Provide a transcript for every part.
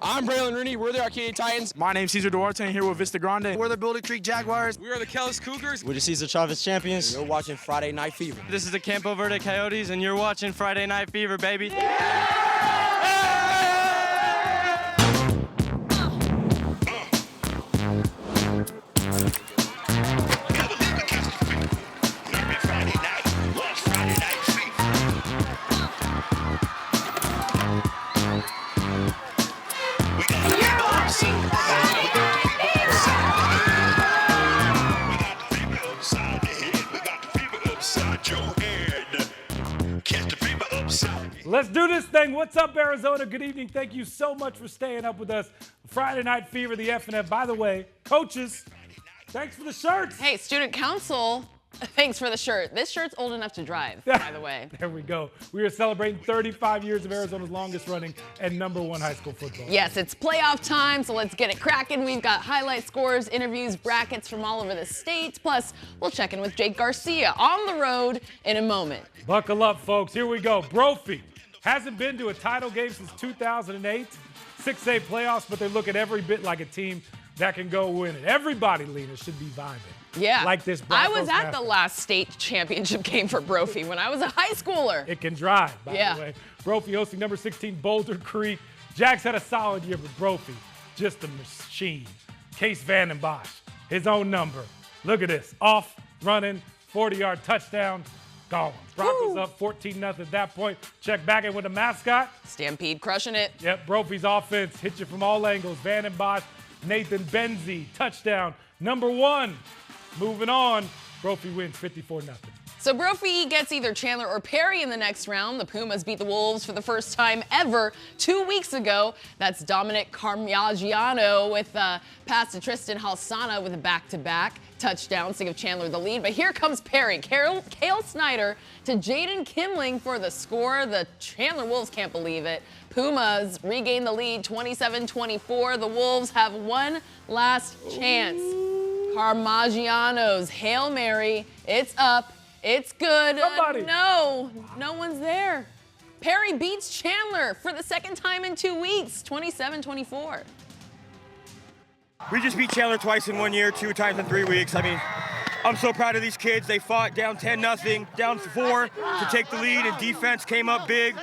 I'm Braylon Rooney. We're the Arcadia Titans. My name's Cesar Duarte, and here with Vista Grande. We're the Boulder Creek Jaguars. We are the Kellis Cougars. We're the Cesar Chavez champions. You're watching Friday Night Fever. This is the Campo Verde Coyotes, and you're watching Friday Night Fever, baby. Let's do this thing. What's up, Arizona? Good evening. Thank you so much for staying up with us. Friday Night Fever, the FNF. By the way, coaches, thanks for the shirts. Hey, student council, thanks for the shirt. This shirt's old enough to drive, by the way. There we go. We are celebrating 35 years of Arizona's longest running and #1 high school football. Yes, it's playoff time, so let's get it cracking. We've got highlight scores, interviews, brackets from all over the state. Plus, we'll check in with Jake Garcia on the road in a moment. Buckle up, folks. Here we go. Brophy hasn't been to a title game since 2008. 6A playoffs, but they look at every bit like a team that can go win it. Everybody, Lena, should be vibing. Yeah. Like this I was at Broncos the last state championship game for Brophy when I was a high schooler. It can drive, by the way. Brophy hosting number 16 Boulder Creek. Jags had a solid year, but Brophy, just a machine. Case Vanden Bosch, his own number. Look at this. Off, running, 40-yard touchdown, gone. Broncos up 14-0 at that point. Check back in with the mascot. Stampede crushing it. Yep, Brophy's offense hit you from all angles. Vanden Bosch, Nathan Benzie, touchdown. Number 1. Moving on, Brophy wins 54-0. So Brophy gets either Chandler or Perry in the next round. The Pumas beat the Wolves for the first time ever 2 weeks ago. That's Dominic Carmiagiano with a pass to Tristan Halsana with a back-to-back touchdown to give Chandler the lead. But here comes Perry. Kale Snyder to Jaden Kimling for the score. The Chandler Wolves can't believe it. Pumas regain the lead 27-24. The Wolves have one last chance. Carmiagiano's Hail Mary. It's up. It's good. No one's there. Perry beats Chandler for the second time in 2 weeks, 27-24. We just beat Chandler twice in 1 year, 2 times in 3 weeks. I mean, I'm so proud of these kids. They fought down 10-0, down 4 to take the lead, and defense came up big.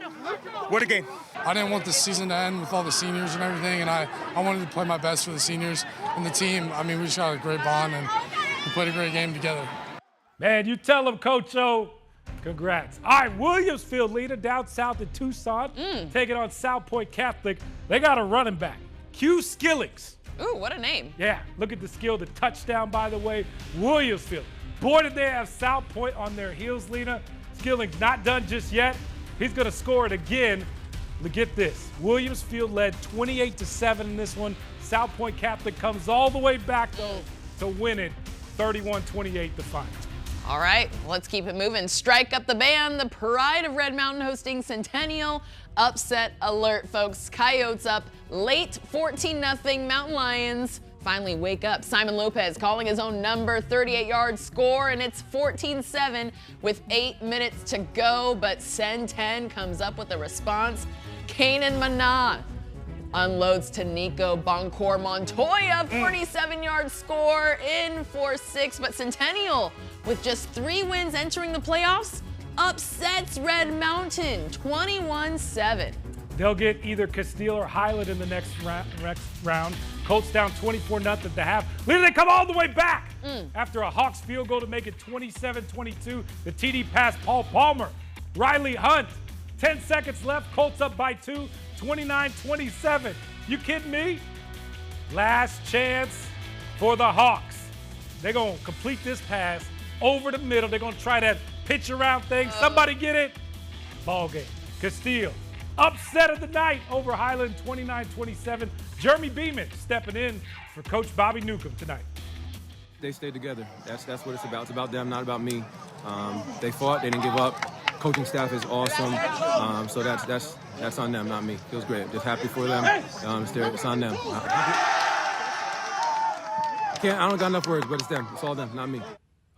What a game. I didn't want the season to end with all the seniors and everything, and I wanted to play my best for the seniors and the team. I mean, we just got a great bond, and we played a great game together. Man, you tell them, Coach O. Congrats. All right, Williamsfield leader down south in Tucson, taking on South Point Catholic. They got a running back, Q Skillings. Ooh, what a name. Yeah, look at the skill, the touchdown, by the way. Williamsfield. Boy, did they have South Point on their heels, Lena. Skillings not done just yet. He's going to score it again. Look at this. Williamsfield led 28-7 in this one. South Point Catholic comes all the way back, though, to win it 31-28 the final. All right, let's keep it moving. Strike up the band. The Pride of Red Mountain hosting Centennial. Upset alert, folks. Coyotes up late 14-0. Mountain Lions finally wake up. Simon Lopez calling his own number, 38-yard score, and it's 14-7 with 8 minutes to go. But Cen-10 comes up with a response. Kanan Mana unloads to Nico Boncour Montoya, 47-yard score in for 6. But Centennial, with just 3 wins entering the playoffs, upsets Red Mountain 21-7. They'll get either Castile or Highland in the next round. Colts down 24-0 at the half. Later, they come all the way back after a Hawks field goal to make it 27-22. The TD pass, Paul Palmer. Riley Hunt, 10 seconds left. Colts up by 2, 29-27. You kidding me? Last chance for the Hawks. They're going to complete this pass over the middle. They're going to try that pitch around thing. Somebody get it. Ball game. Castile. Upset of the night over Highland, 29-27. Jeremy Beeman stepping in for Coach Bobby Newcomb tonight. They stayed together. That's what it's about. It's about them, not about me. They fought. They didn't give up. Coaching staff is awesome. So that's on them, not me. Feels great. Just happy for them. It's on them. I don't got enough words, but it's them. It's all them, not me.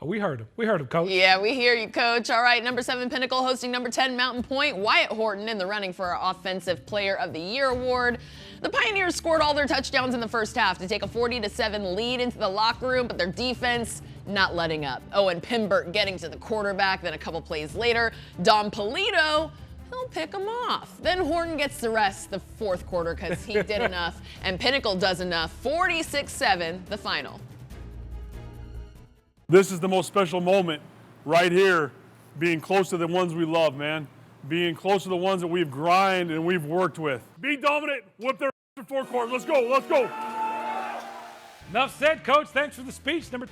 Oh, we heard him. We heard him, Coach. Yeah, we hear you, Coach. All right, number 7 Pinnacle hosting number 10 Mountain Point. Wyatt Horton in the running for our Offensive Player of the Year award. The Pioneers scored all their touchdowns in the first half to take a 40-7 lead into the locker room, but their defense not letting up. Owen Pimbert getting to the quarterback, then a couple plays later, Dom Polito, he'll pick him off. Then Horton gets the rest the fourth quarter because he did enough, and Pinnacle does enough. 46-7, the final. This is the most special moment right here, being close to the ones we love, man. Being close to the ones that we've grinded and we've worked with. Be dominant, whip their four quarters. Let's go, let's go. Enough said, Coach. Thanks for the speech. Number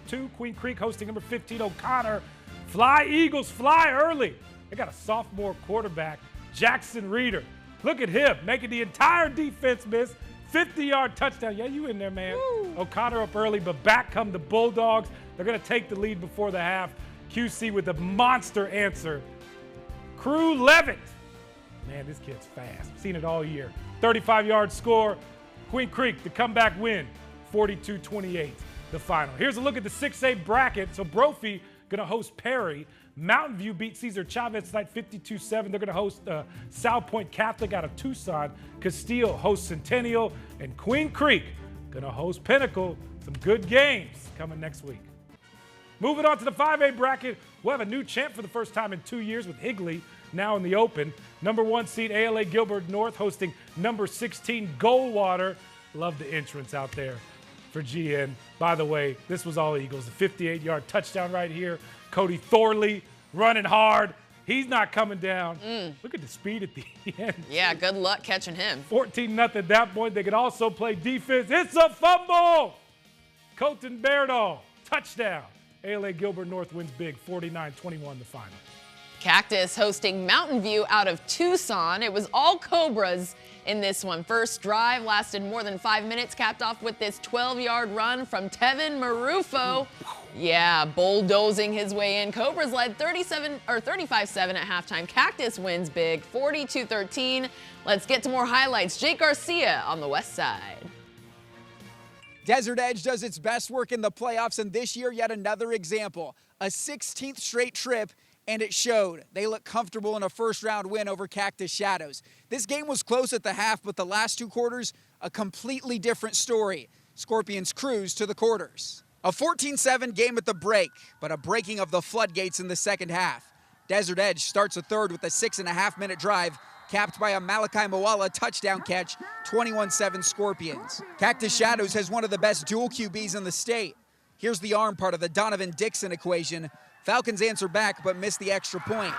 2 Queen Creek hosting number 15 O'Connor. Fly, Eagles, fly early. They got a sophomore quarterback, Jackson Reeder. Look at him, making the entire defense miss. 50-yard touchdown. Yeah, you in there, man. Woo. O'Connor up early, but back come the Bulldogs. They're going to take the lead before the half. QC with a monster answer. Crew Levitt. Man, this kid's fast. Seen it all year. 35-yard score. Queen Creek, the comeback win. 42-28, the final. Here's a look at the 6A bracket. So Brophy going to host Perry. Mountain View beat Cesar Chavez tonight 52-7. They're going to host South Point Catholic out of Tucson. Castile hosts Centennial. And Queen Creek going to host Pinnacle. Some good games coming next week. Moving on to the 5A bracket, we'll have a new champ for the first time in 2 years with Higley now in the open. Number 1 seed ALA Gilbert North hosting number 16 Goldwater. Love the entrance out there for GN. By the way, this was all Eagles. The 58-yard touchdown right here. Cody Thorley running hard. He's not coming down. Look at the speed at the end. Yeah, good luck catching him. 14-0 at that point. They can also play defense. It's a fumble. Colton Bairdahl, touchdown. ALA Gilbert North wins big, 49-21 the final. Cactus hosting Mountain View out of Tucson. It was all Cobras in this one. First drive lasted more than 5 minutes, capped off with this 12-yard run from Tevin Marufo. Yeah, bulldozing his way in. Cobras led 35-7 at halftime. Cactus wins big, 42-13. Let's get to more highlights. Jake Garcia on the west side. Desert Edge does its best work in the playoffs, and this year, yet another example. A 16th straight trip, and it showed. They look comfortable in a first-round win over Cactus Shadows. This game was close at the half, but the last 2 quarters, a completely different story. Scorpions cruise to the quarters. A 14-7 game at the break, but a breaking of the floodgates in the second half. Desert Edge starts a third with a 6.5-minute drive, capped by a Malachi Moala touchdown catch, 21-7 Scorpions. Cactus Shadows has one of the best dual QBs in the state. Here's the arm part of the Donovan Dixon equation. Falcons answer back, but miss the extra point.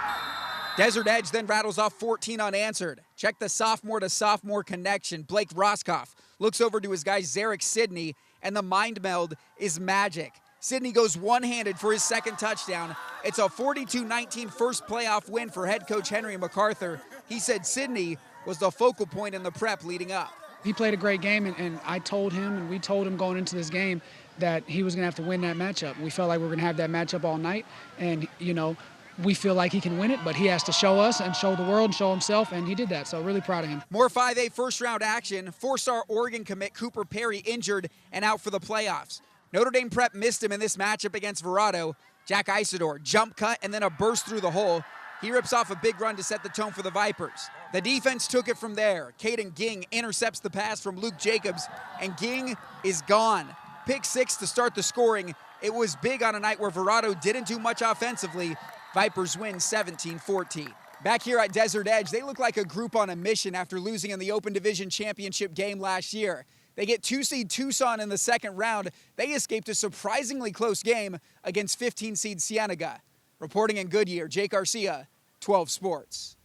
Desert Edge then rattles off 14 unanswered. Check the sophomore to sophomore connection. Blake Roscoff looks over to his guy Zarek Sidney, and the mind meld is magic. Sidney goes one-handed for his second touchdown. It's a 42-19 first playoff win for head coach Henry MacArthur. He said Sidney was the focal point in the prep leading up. He played a great game, and I told him, and we told him going into this game that he was going to have to win that matchup. We felt like we were going to have that matchup all night, and, you know, we feel like he can win it, but he has to show us and show the world and show himself, and he did that, so really proud of him. More 5A first-round action. 4-star Oregon commit Cooper Perry injured and out for the playoffs. Notre Dame prep missed him in this matchup against Verado. Jack Isidore, jump cut, and then a burst through the hole. He rips off a big run to set the tone for the Vipers. The defense took it from there. Caden Ging intercepts the pass from Luke Jacobs, and Ging is gone. Pick 6 to start the scoring. It was big on a night where Verado didn't do much offensively. Vipers win 17-14. Back here at Desert Edge, they look like a group on a mission after losing in the Open Division Championship game last year. They get 2-seed Tucson in the second round. They escaped a surprisingly close game against 15-seed Cienega. Reporting in Goodyear, Jake Garcia, 12 Sports.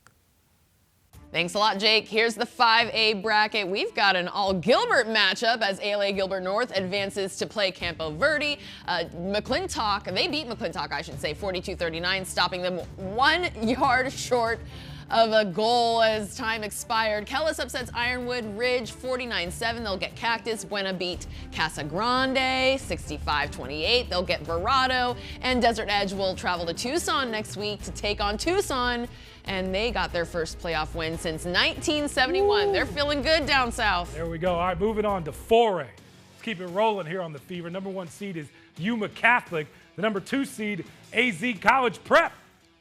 Thanks a lot, Jake. Here's the 5A bracket. We've got an all-Gilbert matchup as ALA Gilbert North advances to play Campo Verde. McClintock, they beat McClintock, I should say, 42-39, stopping them 1 yard short of a goal as time expired. Kellis upsets Ironwood Ridge 49-7. They'll get Cactus. Buena beat Casa Grande 65-28. They'll get Verado. And Desert Edge will travel to Tucson next week to take on Tucson. And they got their first playoff win since 1971. Woo. They're feeling good down south. There we go. All right, moving on to 4A. Let's keep it rolling here on the Fever. Number 1 seed is Yuma Catholic. The number 2 seed, AZ College Prep,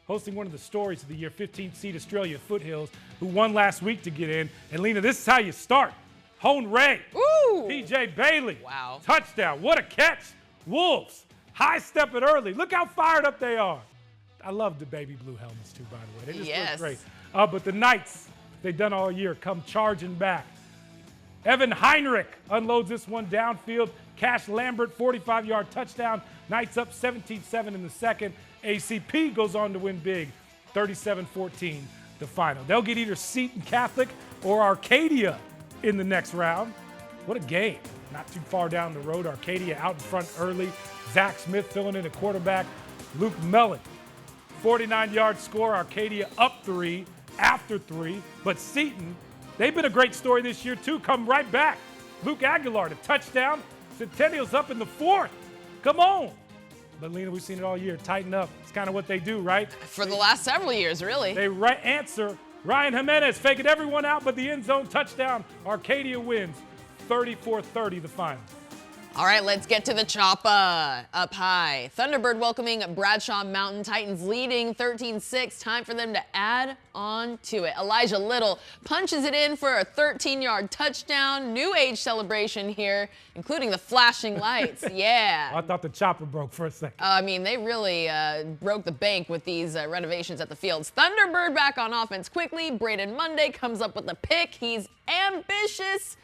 hosting one of the stories of the year, 15th seed Australia Foothills, who won last week to get in. And Lena, this is how you start. Hone Ray, PJ Bailey, wow, touchdown. What a catch. Wolves, high step it early. Look how fired up they are. I love the baby blue helmets too, by the way. They just look great. But the Knights, they've done all year, come charging back. Evan Heinrich unloads this one downfield. Cash Lambert, 45-yard touchdown. Knights up 17-7 in the second. ACP goes on to win big, 37-14 the final. They'll get either Seton Catholic or Arcadia in the next round. What a game. Not too far down the road. Arcadia out in front early. Zach Smith filling in at quarterback. Luke Mellon, 49-yard score. Arcadia up 3 after 3. But Seton, they've been a great story this year too. Come right back. Luke Aguilar, the touchdown. Centennial's up in the 4th. Come on. But Lena, we've seen it all year. Tighten up. It's kind of what they do, right? For the last several years, really. They answer. Ryan Jimenez faking everyone out, but the end zone touchdown. Arcadia wins 34-30 the final. All right, let's get to the choppa. Up high, Thunderbird welcoming Bradshaw Mountain. Titans leading 13-6. Time for them to add on to it. Elijah Little punches it in for a 13-yard touchdown. New age celebration here, including the flashing lights. Yeah. I thought the chopper broke for a second. I mean, they really broke the bank with these renovations at the fields. Thunderbird back on offense quickly. Braden Monday comes up with the pick. He's ambitious.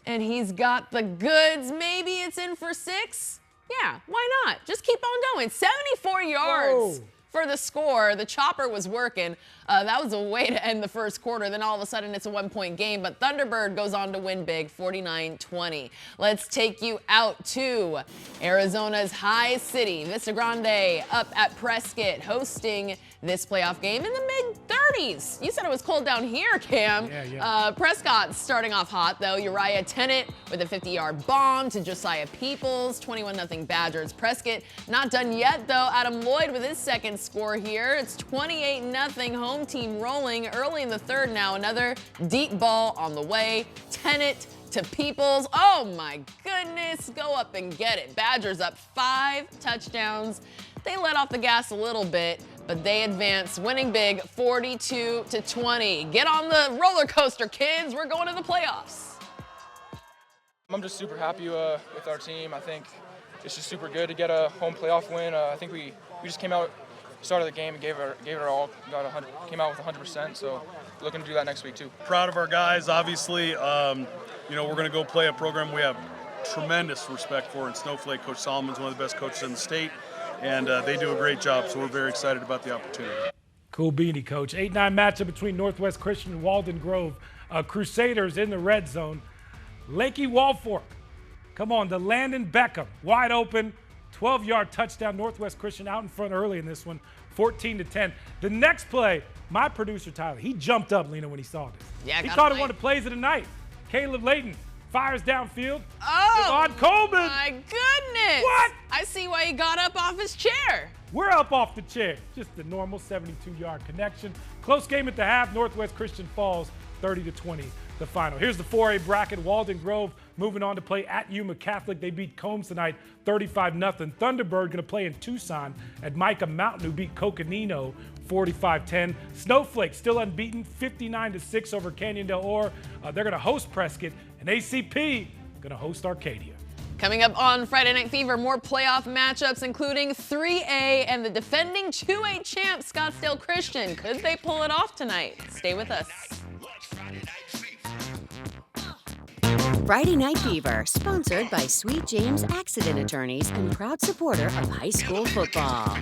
And he's got the goods. Maybe it's in for 6? Yeah, why not? Just keep on going. 74 yards for the score. The chopper was working. That was a way to end the first quarter. Then all of a sudden it's a 1-point game. But Thunderbird goes on to win big, 49-20. Let's take you out to Arizona's High City. Vista Grande up at Prescott, hosting this playoff game in the mid-30s. You said it was cold down here, Cam. Yeah. Prescott starting off hot, though. Uriah Tennant with a 50-yard bomb to Josiah Peoples, 21-0 Badgers. Prescott not done yet, though. Adam Lloyd with his second score here. It's 28-0 home team rolling early in the third now. Another deep ball on the way. Tennant to Peoples. Oh, my goodness. Go up and get it. Badgers up 5 touchdowns. They let off the gas a little bit, but they advance, winning big 42-20. Get on the roller coaster, kids. We're going to the playoffs. I'm just super happy with our team. I think it's just super good to get a home playoff win. I think we just came out, started the game and gave it our all. Came out with 100%. So looking to do that next week too. Proud of our guys. Obviously, we're going to go play a program we have tremendous respect for in Snowflake. Coach Solomon's one of the best coaches in the state. And they do a great job, so we're very excited about the opportunity. Cool beanie, Coach. 8-9 matchup between Northwest Christian and Walden Grove. Crusaders in the red zone. Lakey Walfork. Come on, the Landon Beckham. Wide open. 12-yard touchdown. Northwest Christian out in front early in this one. 14-10. The next play, my producer, Tyler, he jumped up, Lena, when he saw this. Yeah, he thought it one of the plays of the night. Caleb Layton fires downfield. Oh, Devon Coleman. My goodness. What? I see why he got up off his chair. We're up off the chair. Just the normal 72-yard connection. Close game at the half. Northwest Christian falls 30-20 the final. Here's the 4A bracket. Walden Grove moving on to play at Yuma Catholic. They beat Combs tonight 35-0. Thunderbird going to play in Tucson at Micah Mountain, who beat Coconino 45-10. Snowflake still unbeaten, 59-6 over Canyon Del Ore. They're going to host Prescott, and ACP going to host Arcadia. Coming up on Friday Night Fever, more playoff matchups, including 3A and the defending 2A champ, Scottsdale Christian. Could they pull it off tonight? Stay with us. Friday Night Fever, sponsored by Sweet James Accident Attorneys and proud supporter of high school football.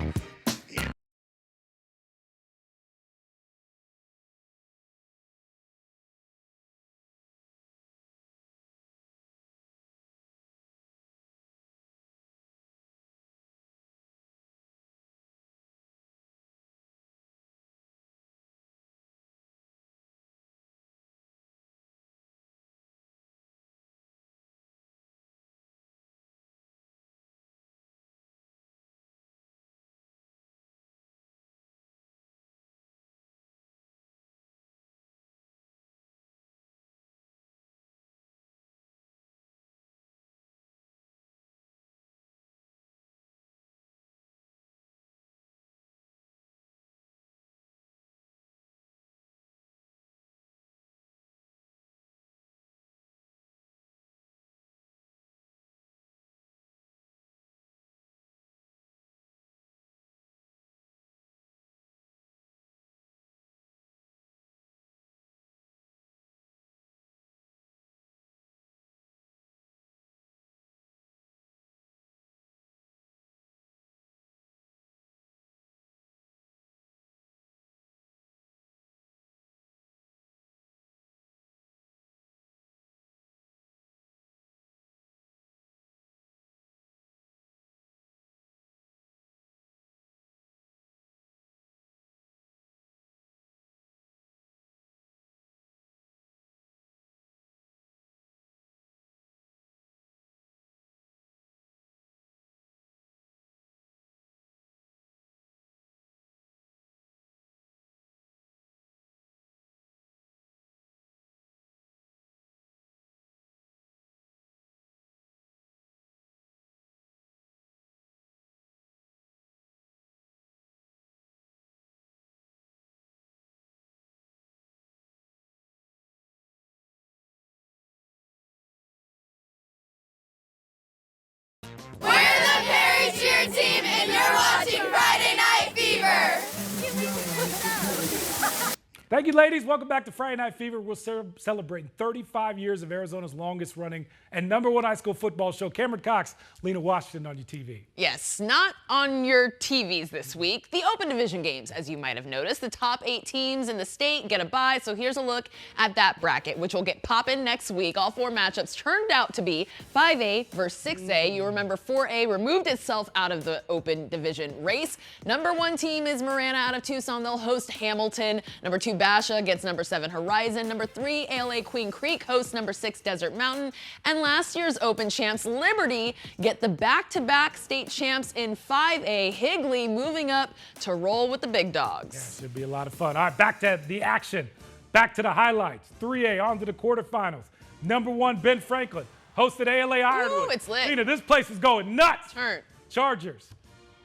Thank you, ladies. Welcome back to Friday Night Fever. We're celebrating 35 years of Arizona's longest running and #1 high school football show. Cameron Cox, Lena Washington on your TV. Yes, not on your TVs this week. The Open Division games, as you might have noticed. The top 8 teams in the state get a bye, so here's a look at that bracket, which will get popping next week. All 4 matchups turned out to be 5A versus 6A. You remember 4A removed itself out of the Open Division race. #1 team is Marana out of Tucson. They'll host Hamilton. #2 Basha gets #7 Horizon. #3 ALA Queen Creek hosts #6 Desert Mountain. And last year's Open champs Liberty get the back-to-back state champs in 5A. Higley moving up to roll with the big dogs. Yeah, should be a lot of fun. All right, back to the action. Back to the highlights. 3A on to the quarterfinals. #1 Ben Franklin hosted ALA Ironwood. Ooh, it's lit. Lena, this place is going nuts. Turn. Chargers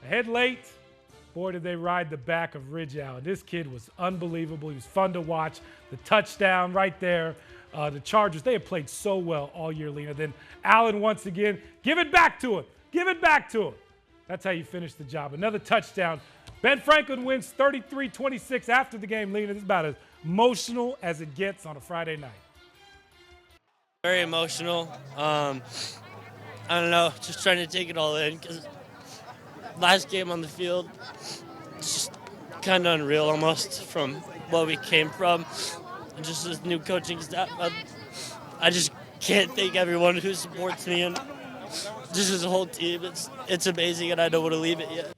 ahead late. Boy, did they ride the back of Ridge Allen. This kid was unbelievable. He was fun to watch. The touchdown right there. The Chargers, they have played so well all year, Lena. Then Allen once again, give it back to him. Give it back to him. That's how you finish the job. Another touchdown. Ben Franklin wins 33-26 after the game, Lena. This is about as emotional as it gets on a Friday night. Very emotional. I don't know, just trying to take it all in because last game on the field, it's just kind of unreal almost from what we came from. And just this new coaching staff. I just can't thank everyone who supports me and just as a whole team. It's amazing and I don't want to leave it yet.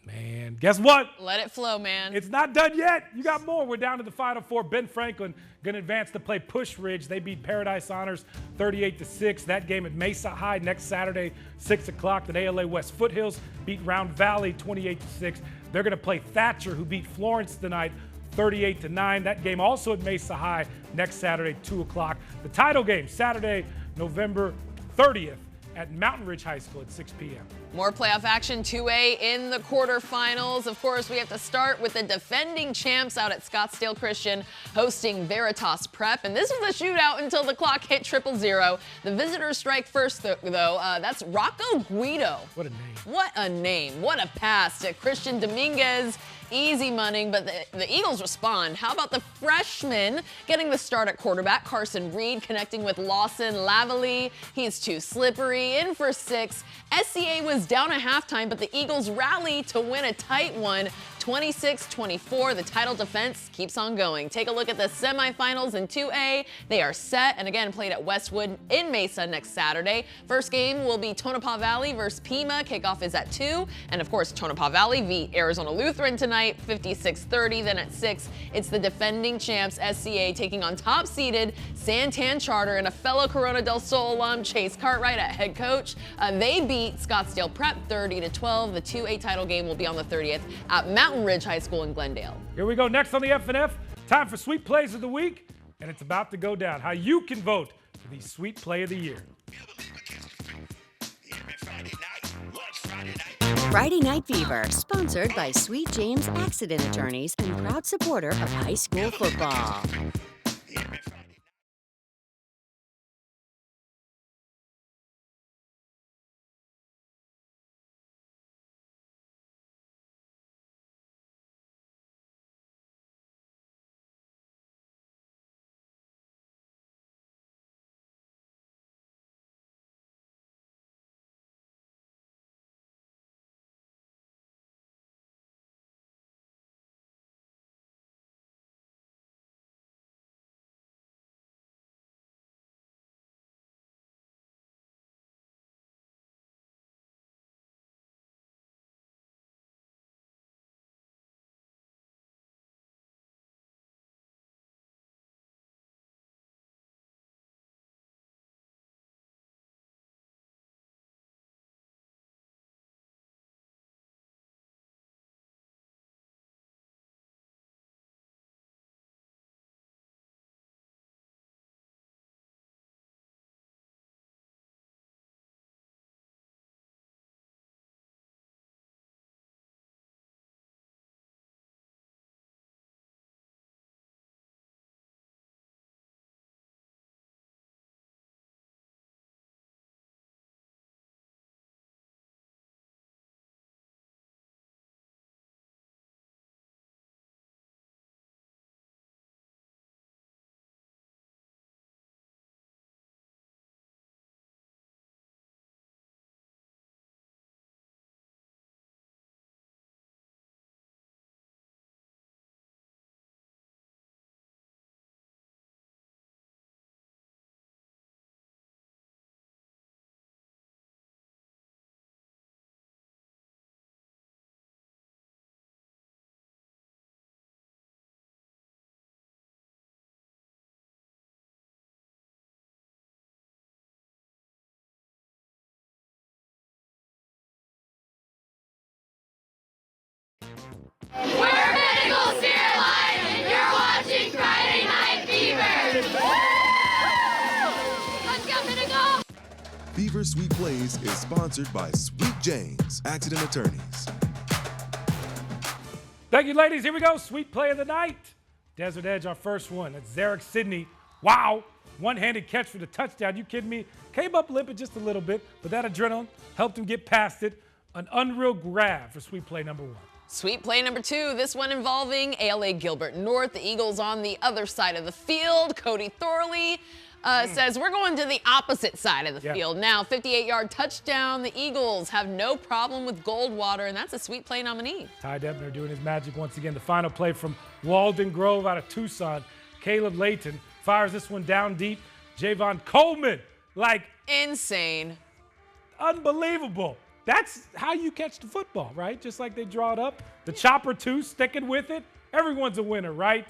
Man, guess what? Let it flow, man. It's not done yet. You got more. We're down to the Final Four. Ben Franklin going to advance to play Push Ridge. They beat Paradise Honors 38-6. That game at Mesa High next Saturday, 6 o'clock. Then ALA West Foothills beat Round Valley 28-6. They're going to play Thatcher, who beat Florence tonight 38-9. That game also at Mesa High next Saturday, 2 o'clock. The title game, Saturday, November 30th at Mountain Ridge High School at 6 p.m. More playoff action, 2A in the quarterfinals. Of course, we have to start with the defending champs out at Scottsdale Christian hosting Veritas Prep. And this was a shootout until the clock hit 0-0. The visitors strike first, though. That's Rocco Guido. What a name. What a name. What a pass to Christian Dominguez. Easy money, but the Eagles respond. How about the freshman getting the start at quarterback? Carson Reed connecting with Lawson Lavalley. He's too slippery. In for 6. SCA was down at halftime, but the Eagles rally to win a tight one. 26-24. The title defense keeps on going. Take a look at the semifinals in 2A. They are set and again played at Westwood in Mesa next Saturday. First game will be Tonopah Valley versus Pima. Kickoff is at 2. And of course, Tonopah Valley v. Arizona Lutheran tonight, 56-30. Then at 6, it's the defending champs SCA taking on top-seeded Santan Charter and a fellow Corona del Sol alum, Chase Cartwright, at head coach. They beat Scottsdale Prep 30-12. The 2A title game will be on the 30th at Mountain Ridge High School in Glendale. Here we go. Next on the F&F, time for Sweet Plays of the Week, and it's about to go down. How you can vote for the Sweet Play of the Year. Friday Night Fever, sponsored by Sweet James Accident Attorneys and proud supporter of high school football. Fever Sweet Plays is sponsored by Sweet James Accident Attorneys. Thank you, ladies. Here we go. Sweet play of the night. Desert Edge, our first one. That's Zarek Sidney. Wow. One-handed catch for the touchdown. You kidding me? Came up limping just a little bit, but that adrenaline helped him get past it. An unreal grab for sweet play number 1. Sweet play number 2, this one involving ALA Gilbert North. The Eagles on the other side of the field. Cody Thorley says, we're going to the opposite side of the field. Now, 58-yard touchdown. The Eagles have no problem with Goldwater, and that's a sweet play nominee. Ty Debner doing his magic once again. The final play from Walden Grove out of Tucson. Caleb Layton fires this one down deep. Javon Coleman, insane. Unbelievable. That's how you catch the football, right? Just like they draw it up. The chopper, too, sticking with it. Everyone's a winner, right?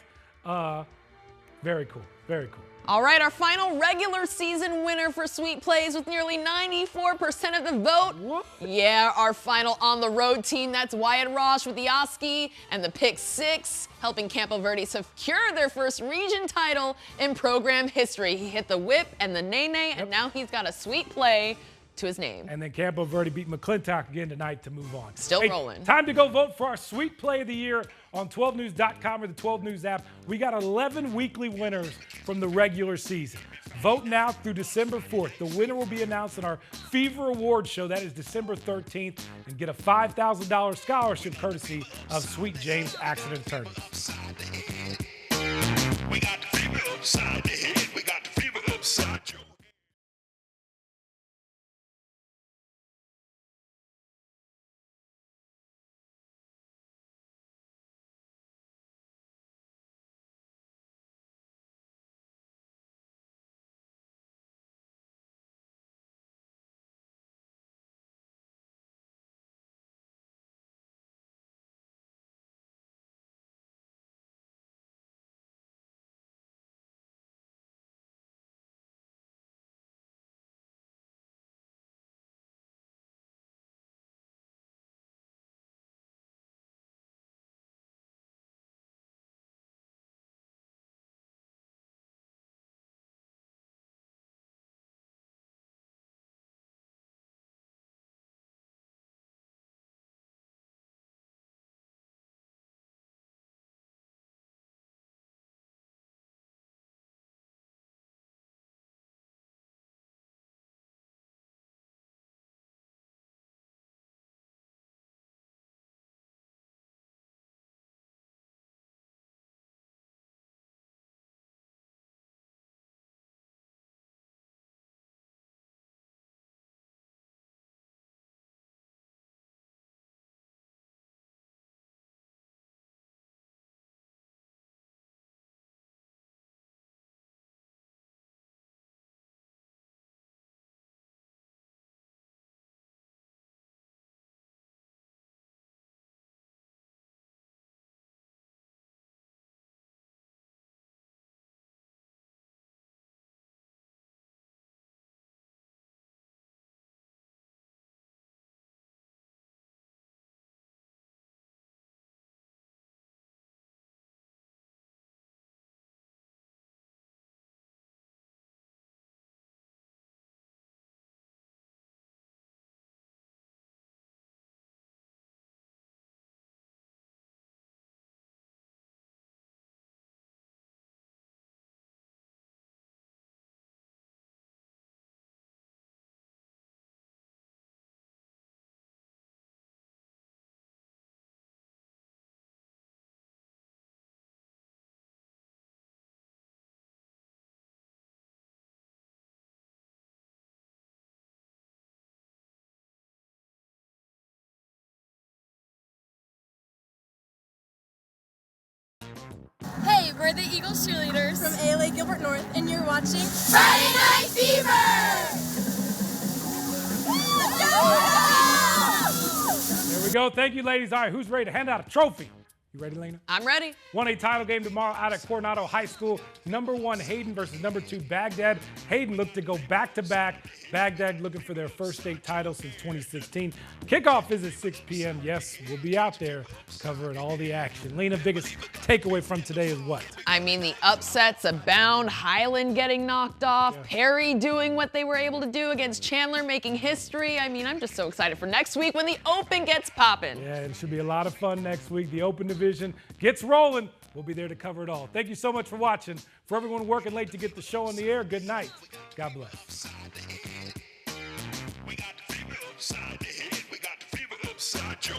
Very cool. Very cool. All right, our final regular season winner for Sweet Plays with nearly 94% of the vote. What? Yeah, our final on the road team. That's Wyatt Ross with the Oski and the pick 6, helping Campo Verde secure their first region title in program history. He hit the whip and the nay-nay, and now he's got a sweet play to his name. And then Campo Verde beat McClintock again tonight to move on. Still rolling. Time to go vote for our Sweet Play of the Year on 12news.com or the 12 News app. We got 11 weekly winners from the regular season. Vote now through December 4th. The winner will be announced in our Fever Awards show. That is December 13th. And get a $5,000 scholarship courtesy of Sweet James Accident Attorneys. We got the fever upside the head. We got the fever upside your Hey, we're the Eagles cheerleaders from ALA Gilbert North, and you're watching Friday Night Fever! There we go. Thank you, ladies. All right, who's ready to hand out a trophy? You ready, Lena? I'm ready. 1A title game tomorrow out at Coronado High School. Number 1 Hayden versus number 2 Baghdad. Hayden looked to go back-to-back. Baghdad looking for their first state title since 2016. Kickoff is at 6 p.m. Yes, we'll be out there covering all the action. Lena, biggest takeaway from today is what? I mean, the upsets abound. Highland getting knocked off. Perry doing what they were able to do against Chandler, making history. I mean, I'm just so excited for next week when the Open gets popping. Yeah, it should be a lot of fun next week. The Open division gets rolling. We'll be there to cover it all. Thank you so much for watching. For everyone working late to get the show on the air, good night. God bless. We got the fever upside the head. We got the fever upside your